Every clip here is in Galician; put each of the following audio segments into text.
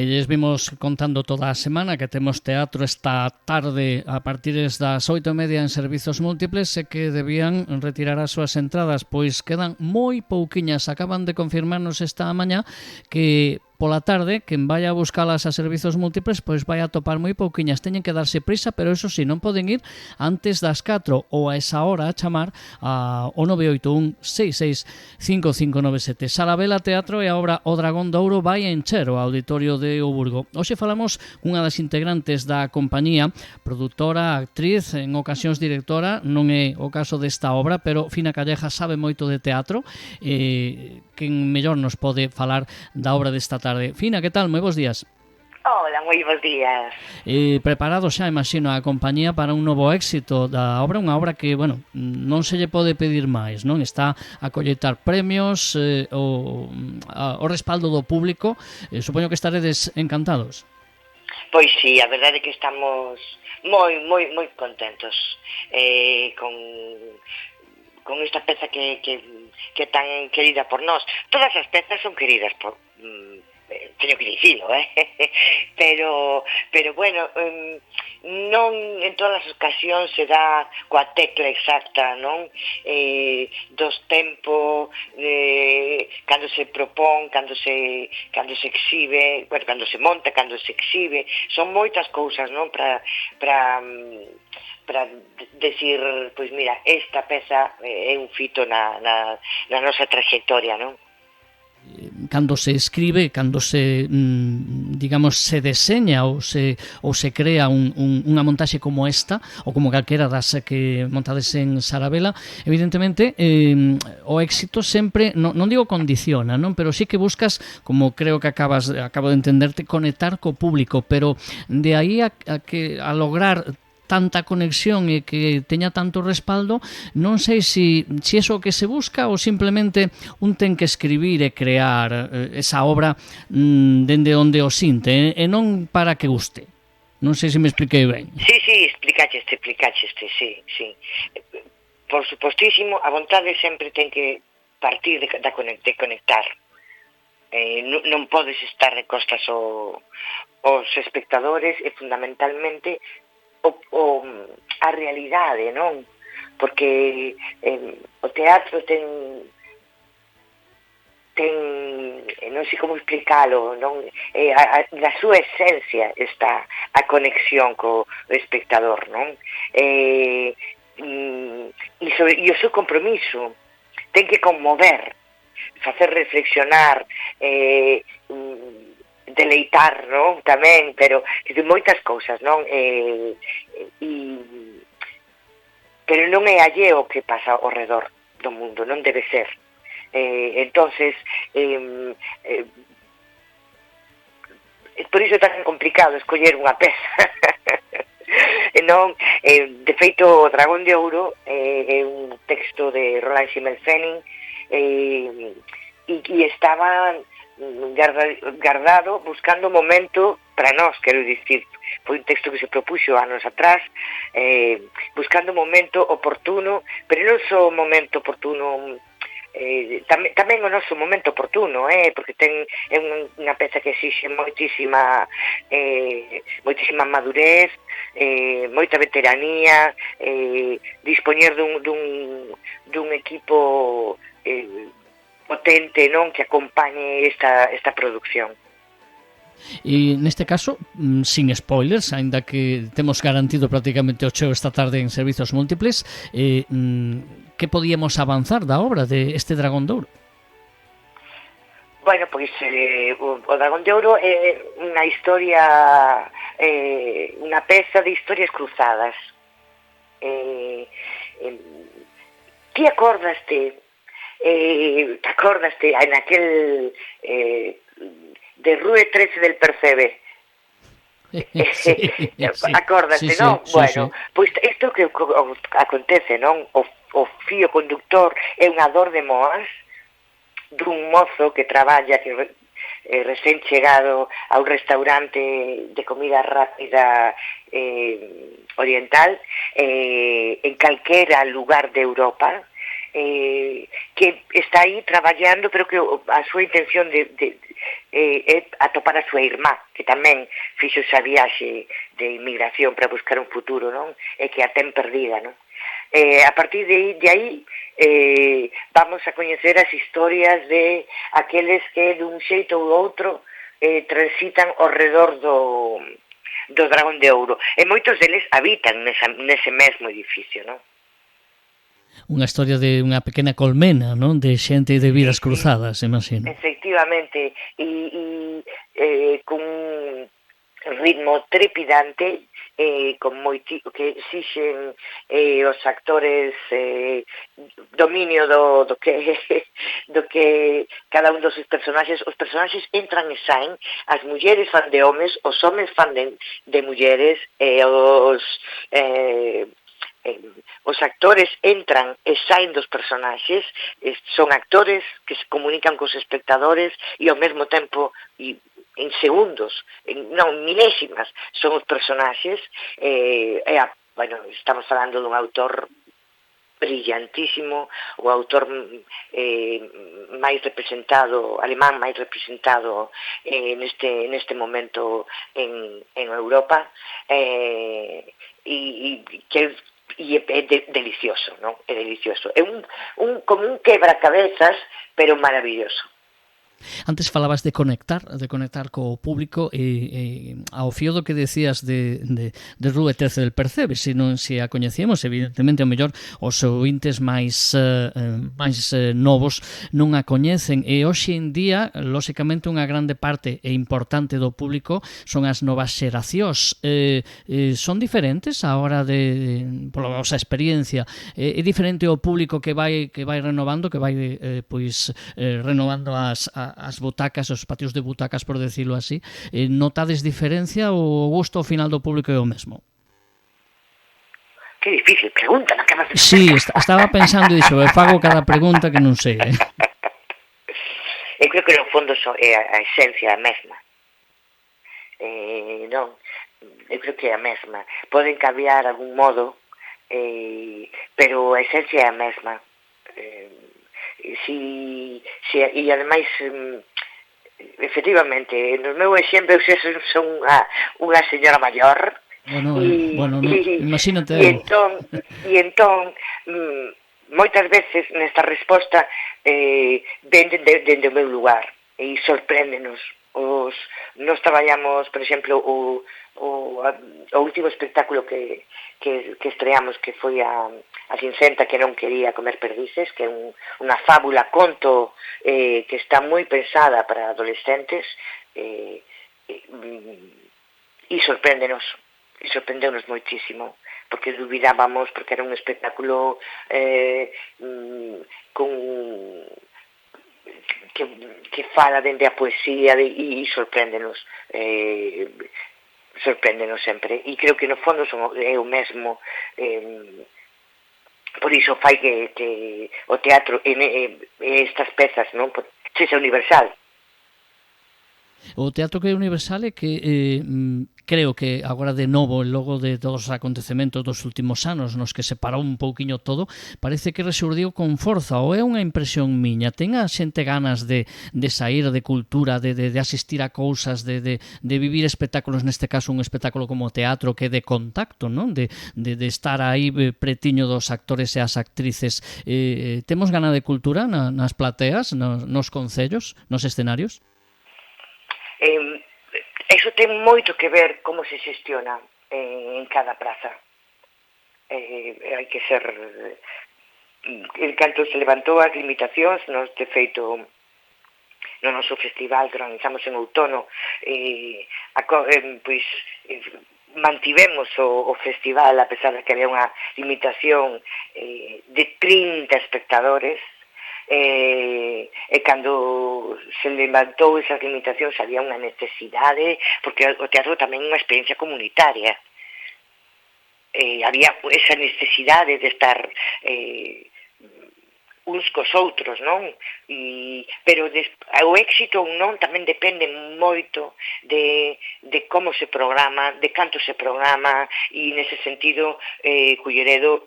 lles vimos contando toda a semana que temos teatro esta tarde a partir das 8:30 en servizos múltiples e que debían retirar as súas entradas, pois quedan moi pouquiñas. Acaban de confirmarnos esta mañá que pola tarde, quen vai a buscalas a servizos múltiples, pois vai a topar moi pouquiñas. Teñen que darse prisa, pero eso sí, non poden ir antes das 4 ou a esa hora a chamar ao 981 66 5597. Salavela Teatro e a obra O Dragón de Ouro vai a encher o auditorio de O Burgo. Hoxe falamos cunha das integrantes da compañía, produtora, actriz, en ocasións directora, non é o caso desta obra, pero Fina Calleja sabe moito de teatro, quen mellor nos pode falar da obra desta tarde. Fina, que tal? Moi bons días. Hola, moi bons días. Preparado xa, imagino, a compañía para un novo éxito da obra, unha obra que, bueno, non se lle pode pedir máis, non? Está a colleitar premios, o respaldo do público, supoño que estaredes encantados. Pois sí, a verdade é que estamos moi contentos con esta peza que tan querida por nós. Todas as pezas son queridas por teño que dicilo, pero bueno, non en todas as ocasións se dá coa tecla exacta, non? Dos tempos, cando se propón, cando se exhibe, bueno, cando se monta, cando se exhibe, son moitas cousas, non? Para decir, pois mira, esta peza é un fito na nosa trayectoria, non? Cando se escribe, cando se, digamos, se deseña ou se crea unha montaxe como esta, ou como calquera das que montades en Saravela, evidentemente o éxito sempre, non digo condiciona, non, pero sí que buscas, como creo que acabo de entenderte, conectar co público, pero de aí a lograr tanta conexión e que teña tanto respaldo, non sei se é o que se busca ou simplemente un ten que escribir e crear esa obra dende onde o sinte e non para que guste. Non sei se me expliquei ben. Sí, explicaxeste, sí. Por supostísimo, a vontade sempre ten que partir de conectar. Non podes estar de costas aos espectadores e fundamentalmente a realidade, non? Porque o teatro ten non sei como explicalo, non? Na súa esencia está a conexión co espectador, non? E o seu compromiso ten que conmover, facer reflexionar, deleitar, non? Tamén, pero moitas cousas, non? Pero non é alleo o que pasa ao redor do mundo, non debe ser. Entonces, por iso é tan complicado escoller unha peza. Non, de feito, O Dragón de Ouro é un texto de Roland Schimmelpfennig e estaba guardado buscando o momento para nós, quero dicir, foi un texto que se propuxo anos atrás, buscando o momento oportuno, pero non só o momento oportuno, tamén o noso momento oportuno, porque é unha peza que exixe moitísima madurez, moita veteranía, dispoñer dun equipo potente, non, que acompañe esta producción. E neste caso, sin spoilers, aínda que temos garantido prácticamente o cheo esta tarde en servizos múltiples, que podíamos avanzar da obra de este Dragón de Ouro? Bueno, pois o Dragón de Ouro é unha historia, unha peza de historias cruzadas. Ti acordaste en aquel de Rue 13 del Percebe? Sí, acordaste, sí, non? Sí, bueno, sí. Pois isto que acontece, non? O fío conductor é unha dor de moas dun mozo que traballa, que recén chegado a un restaurante de comida rápida oriental en calquera lugar de Europa, que está aí traballando, pero que a súa intención de atopar a súa irmá, que tamén fixo esa viaxe de inmigración para buscar un futuro, non? E que a ten perdida, non? A partir de aí vamos a coñecer as historias de aqueles que dun xeito ou outro transitan ao redor do Dragón de Ouro. E moitos deles habitan nese mesmo edificio, non? Unha historia de unha pequena colmena, non? De xente e de vidas cruzadas, imagino. Efectivamente, e cun ritmo trepidante, que exixen os actores dominio do que cada un dos seus personaxes. Os personaxes entran e saen, as mulleres fan de homes, os homes fan de mulleres, e os actores entran e saen dos personaxes, son actores que se comunican cos espectadores e ao mesmo tempo en segundos, non, milésimas son os personaxes. Bueno, estamos falando dun autor brillantísimo, o autor máis representado, alemán máis representado neste momento en Europa, e é delicioso, non? É delicioso. É como un quebracabezas, pero maravilloso. Antes falabas de conectar co público e ao fío do que decías de Rúa 13 del Percebe, se non se a coñecíamos, evidentemente, ao mellor os ouvintes máis novos non a coñecen, e hoxe en día, lóxicamente, unha grande parte e importante do público son as novas xeracións. Son diferentes a hora pola vosa experiencia, é diferente o público que vai renovando, que vai renovando as butacas, os patios de butacas, por decirlo así. Notades diferencia ou o gusto ao final do público é o mesmo? Que difícil pregunta, non acabas de... Sí, estaba pensando e dixo, fago cada pregunta que non sei. Eu creo que no fondo é a esencia a mesma. Non, eu creo que é a mesma. Poden cambiar algún modo, pero a esencia é a mesma. E ademais, efectivamente, no meu exemplo eu son unha señora maior. Bueno, imagínate. E entón moitas veces nesta resposta ven dende o meu lugar e sorpréndenos. Nos traballamos, por exemplo, o último espectáculo que estreamos, que foi a Cincenta que non quería comer perdices, que é unha fábula conto que está moi pensada para adolescentes, e sorpréndenos moitísimo, porque dubidábamos, porque era un espectáculo que fala dende a poesía e sorpréndenos sempre, e creo que no fondo é o mesmo. Por iso fai que o teatro e estas pezas non sexa universal. O teatro que é universal é que creo que agora de novo, logo de todos os acontecementos dos últimos anos nos que se parou un pouquiño todo, parece que resurdiu con forza, ou é unha impresión miña? Ten a xente ganas de sair de cultura, de asistir a cousas, de vivir espectáculos, neste caso un espectáculo como o teatro que é de contacto, non? De estar aí pretiño dos actores e as actrices. Temos gana de cultura nas plateas, nos concellos, nos escenarios? Eso ten moito que ver como se xestiona en cada praza. Hai que ser... En canto se levantou as limitacións, nos de feito no noso festival que organizamos en outono, pois mantivemos o festival a pesar de que había unha limitación de 30 espectadores. E cando se levantou esas limitacións había unha necesidade, porque o teatro tamén é unha experiencia comunitaria, había esa necesidade de estar uns cos outros, non? Pero o éxito ou non tamén depende moito de como se programa, de canto se programa, e nese sentido Culleredo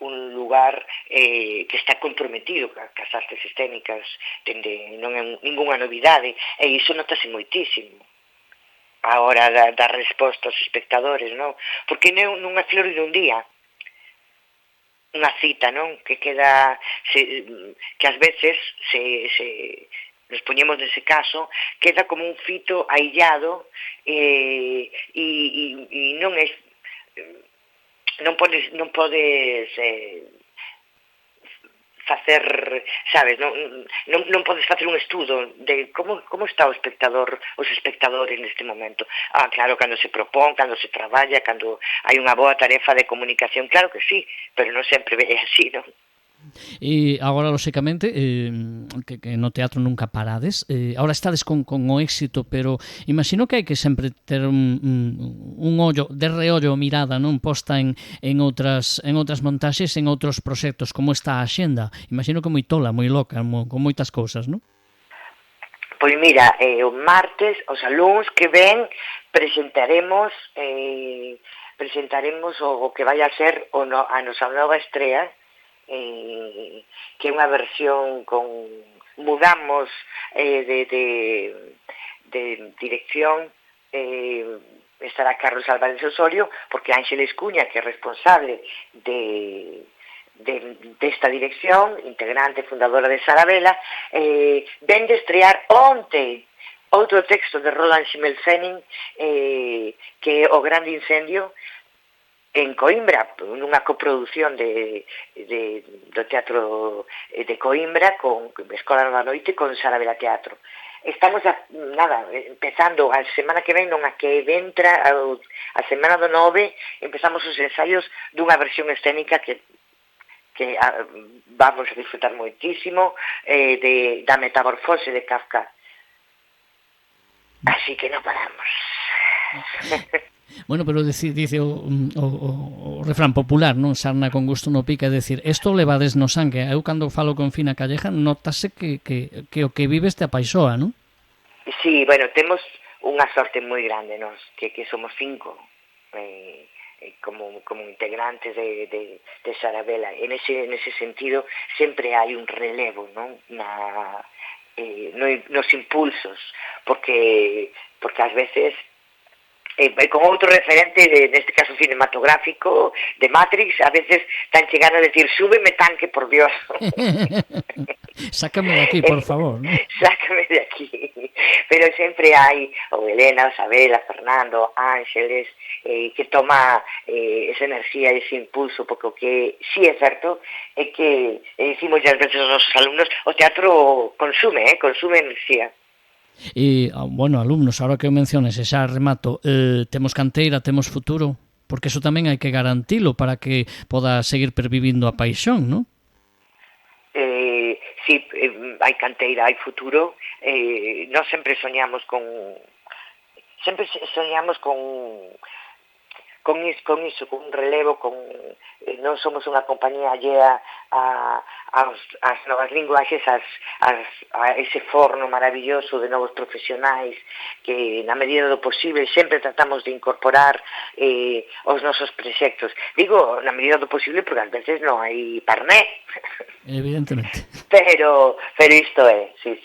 un lugar que está comprometido cas artes escénicas, non é ningunha novidade, e iso notase moitísimo a hora da resposta aos espectadores, non? Porque non é flor dun día, unha cita, non? Que queda, que ás veces nos poñemos nese caso, queda como un fito aillado e non é, non podes facer, sabes, non podes facer un estudo de como está os espectadores neste momento. Claro, cando se propón, cando se traballa, cando hai unha boa tarefa de comunicación, claro que sí, pero non sempre é así, non? E agora, lóxicamente, que no teatro nunca parades, agora estades con o éxito, pero imagino que hai que sempre ter un ollo, de reollo, mirada, non, posta en outras montaxes, en outros proxectos, como está a axenda. Imagino que moi tola, moi loca, con moitas cousas, non? Pois mira, o martes, os alumnos que ven, presentaremos o que vai a ser a nosa nova estrea, que é unha versión con mudamos de dirección, estará Carlos Álvarez Osorio, porque Ángeles Cuña, que é responsable desta dirección, integrante fundadora de Sarabela, ven de estrear onte outro texto de Roland Schmelzenning, que é O Grande Incendio, en Coimbra, nunha coproducción do Teatro de Coimbra con Escola da Noite con Sarabela Teatro. Estamos empezando a semana que ven, non a que entra a semana do 9, empezamos os ensaios dunha versión escénica que vamos a disfrutar moitísimo, da metamorfose de Kafka. Así que non paramos. Bueno, pero dice o refrán popular, non? Sarna con gusto no pica, é dicir, isto levades no sangue. Eu cando falo con Fina Calleja notase que o que vives te apaixoa, non? Sí, bueno, temos unha sorte moi grande, nos, que somos 5 como integrantes de Sarabela. En ese sentido sempre hai un relevo, non? Nos impulsos, porque ás veces con outro referente, neste caso cinematográfico, de Matrix, a veces están chegando a decir, súbeme tanque, por Dios. Sácame de aquí, por favor, ¿no? Sácame de aquí. Pero sempre hai o Elena, o Isabela, Fernando, Ángeles, que toma esa enerxía, ese impulso, porque o que sí é certo é que, decimos ás veces aos nosos alumnos, o teatro consume enerxía. E, bueno, alumnos, ahora que o menciones, xa remato, temos canteira, temos futuro, porque eso tamén hai que garantilo para que poda seguir pervivindo a paixón, non? Sí, hai canteira, hai futuro. Nós sempre soñamos con iso, con un relevo, non somos unha compañía allea ás novas linguaxes, a ese forno maravilloso de novos profesionais que na medida do posible sempre tratamos de incorporar os nosos proxectos. Digo, na medida do posible porque ás veces non hai parné. Evidentemente. Pero isto é, sí.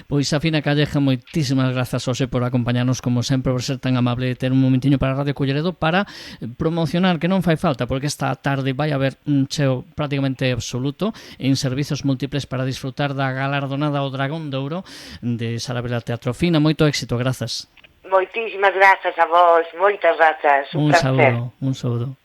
Pois a Fina Calleja, moitísimas grazas, José, por acompañarnos como sempre, por ser tan amable e ter un momentiño para a Radio Culleredo para promocionar, que non fai falta, porque esta tarde vai haber un cheo prácticamente absoluto en servizos múltiples para disfrutar da galardonada O Dragón de Ouro de Sarabela Teatro. Fina, moito éxito, grazas. Moitísimas grazas a vos, moitas grazas, un placer. Un saúdo.